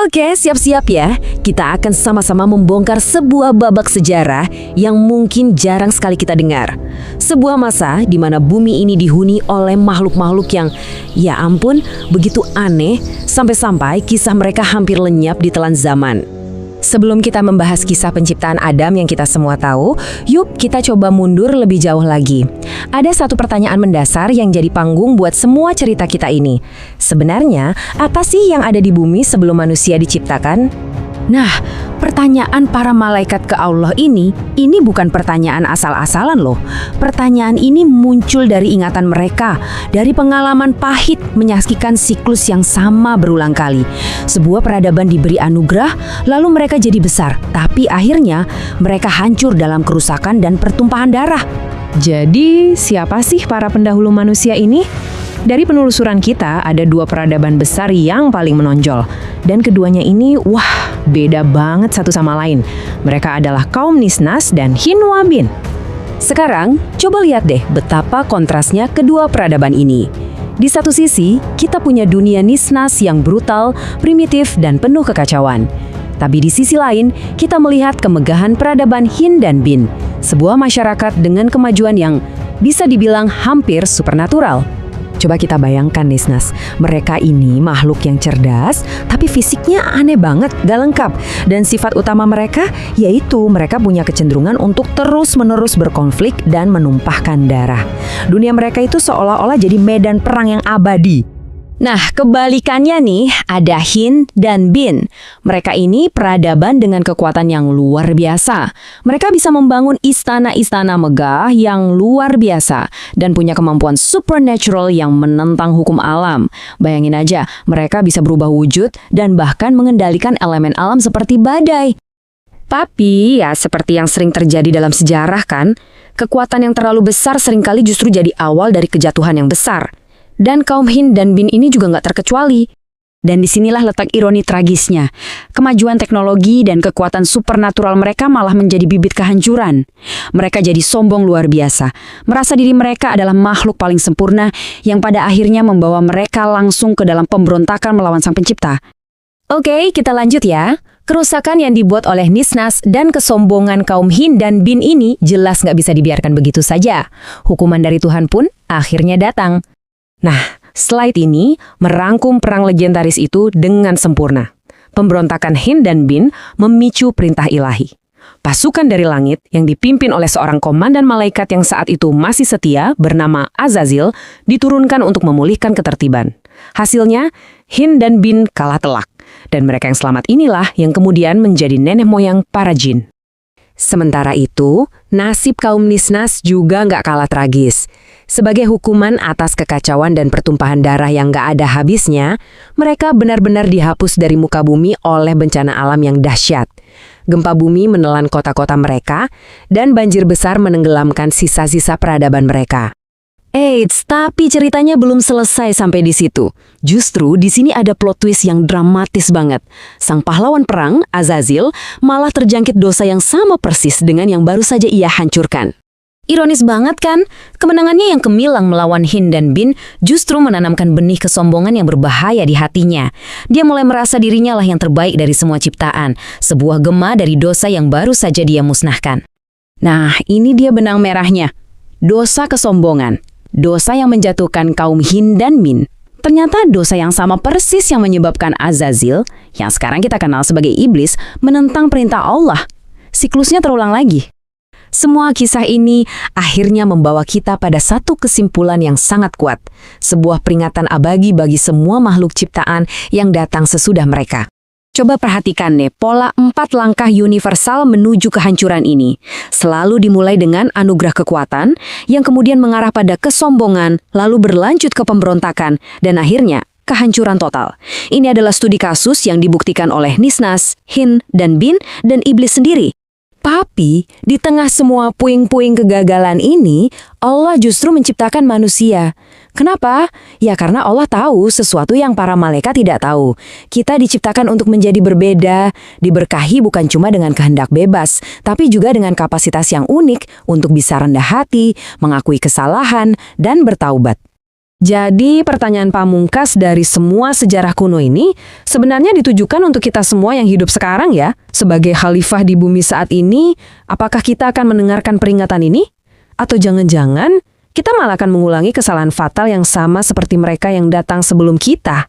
Oke, siap-siap ya. Kita akan sama-sama membongkar sebuah babak sejarah yang mungkin jarang sekali kita dengar. Sebuah masa di mana bumi ini dihuni oleh makhluk-makhluk yang, ya ampun, begitu aneh, sampai-sampai kisah mereka hampir lenyap di telan zaman. Sebelum kita membahas kisah penciptaan Adam yang kita semua tahu, yuk kita coba mundur lebih jauh lagi. Ada satu pertanyaan mendasar yang jadi panggung buat semua cerita kita ini. Sebenarnya, apa sih yang ada di bumi sebelum manusia diciptakan? Nah, pertanyaan para malaikat ke Allah ini bukan pertanyaan asal-asalan loh. Pertanyaan ini muncul dari ingatan mereka, dari pengalaman pahit menyaksikan siklus yang sama berulang kali. Sebuah peradaban diberi anugerah, lalu mereka jadi besar, tapi akhirnya mereka hancur dalam kerusakan dan pertumpahan darah. Jadi, siapa sih para pendahulu manusia ini? Dari penelusuran kita, ada dua peradaban besar yang paling menonjol. Dan keduanya ini, beda banget satu sama lain. Mereka adalah kaum Nisnas dan Hinwabin. Sekarang, coba lihat deh betapa kontrasnya kedua peradaban ini. Di satu sisi, kita punya dunia Nisnas yang brutal, primitif, dan penuh kekacauan. Tapi di sisi lain, kita melihat kemegahan peradaban Hin dan Bin, sebuah masyarakat dengan kemajuan yang bisa dibilang hampir supernatural. Coba kita bayangkan, Nisnas, mereka ini makhluk yang cerdas, tapi fisiknya aneh banget, gak lengkap. Dan sifat utama mereka, yaitu mereka punya kecenderungan untuk terus-menerus berkonflik dan menumpahkan darah. Dunia mereka itu seolah-olah jadi medan perang yang abadi. Nah, kebalikannya nih, ada Hin dan Bin. Mereka ini peradaban dengan kekuatan yang luar biasa. Mereka bisa membangun istana-istana megah yang luar biasa dan punya kemampuan supernatural yang menentang hukum alam. Bayangin aja, mereka bisa berubah wujud dan bahkan mengendalikan elemen alam seperti badai. Tapi, ya seperti yang sering terjadi dalam sejarah kan, kekuatan yang terlalu besar seringkali justru jadi awal dari kejatuhan yang besar. Dan kaum Hin dan Bin ini juga nggak terkecuali. Dan disinilah letak ironi tragisnya. Kemajuan teknologi dan kekuatan supernatural mereka malah menjadi bibit kehancuran. Mereka jadi sombong luar biasa. Merasa diri mereka adalah makhluk paling sempurna yang pada akhirnya membawa mereka langsung ke dalam pemberontakan melawan Sang Pencipta. Oke, kita lanjut ya. Kerusakan yang dibuat oleh Nisnas dan kesombongan kaum Hin dan Bin ini jelas nggak bisa dibiarkan begitu saja. Hukuman dari Tuhan pun akhirnya datang. Nah, slide ini merangkum perang legendaris itu dengan sempurna. Pemberontakan Hin dan Bin memicu perintah ilahi. Pasukan dari langit yang dipimpin oleh seorang komandan malaikat yang saat itu masih setia bernama Azazil diturunkan untuk memulihkan ketertiban. Hasilnya, Hin dan Bin kalah telak. Dan mereka yang selamat inilah yang kemudian menjadi nenek moyang para jin. Sementara itu, nasib kaum Nisnas juga nggak kalah tragis. Sebagai hukuman atas kekacauan dan pertumpahan darah yang nggak ada habisnya, mereka benar-benar dihapus dari muka bumi oleh bencana alam yang dahsyat. Gempa bumi menelan kota-kota mereka, dan banjir besar menenggelamkan sisa-sisa peradaban mereka. Eits, tapi ceritanya belum selesai sampai di situ. Justru di sini ada plot twist yang dramatis banget. Sang pahlawan perang, Azazil, malah terjangkit dosa yang sama persis dengan yang baru saja ia hancurkan. Ironis banget kan? Kemenangannya yang gemilang melawan Hin dan Bin justru menanamkan benih kesombongan yang berbahaya di hatinya. Dia mulai merasa dirinya lah yang terbaik dari semua ciptaan, sebuah gema dari dosa yang baru saja dia musnahkan. Nah, ini dia benang merahnya. Dosa kesombongan. Dosa yang menjatuhkan kaum Hin dan Bin. Ternyata dosa yang sama persis yang menyebabkan Azazil, yang sekarang kita kenal sebagai iblis, menentang perintah Allah. Siklusnya terulang lagi. Semua kisah ini akhirnya membawa kita pada satu kesimpulan yang sangat kuat. Sebuah peringatan abadi bagi semua makhluk ciptaan yang datang sesudah mereka. Coba perhatikan deh, pola 4 langkah universal menuju kehancuran ini. Selalu dimulai dengan anugerah kekuatan, yang kemudian mengarah pada kesombongan, lalu berlanjut ke pemberontakan, dan akhirnya kehancuran total. Ini adalah studi kasus yang dibuktikan oleh Nisnas, Hin, dan Bin, dan iblis sendiri. Tapi, di tengah semua puing-puing kegagalan ini, Allah justru menciptakan manusia. Kenapa? Ya karena Allah tahu sesuatu yang para malaikat tidak tahu. Kita diciptakan untuk menjadi berbeda, diberkahi bukan cuma dengan kehendak bebas, tapi juga dengan kapasitas yang unik untuk bisa rendah hati, mengakui kesalahan, dan bertaubat. Jadi pertanyaan pamungkas dari semua sejarah kuno ini sebenarnya ditujukan untuk kita semua yang hidup sekarang ya. Sebagai khalifah di bumi saat ini, apakah kita akan mendengarkan peringatan ini? Atau jangan-jangan kita malah akan mengulangi kesalahan fatal yang sama seperti mereka yang datang sebelum kita?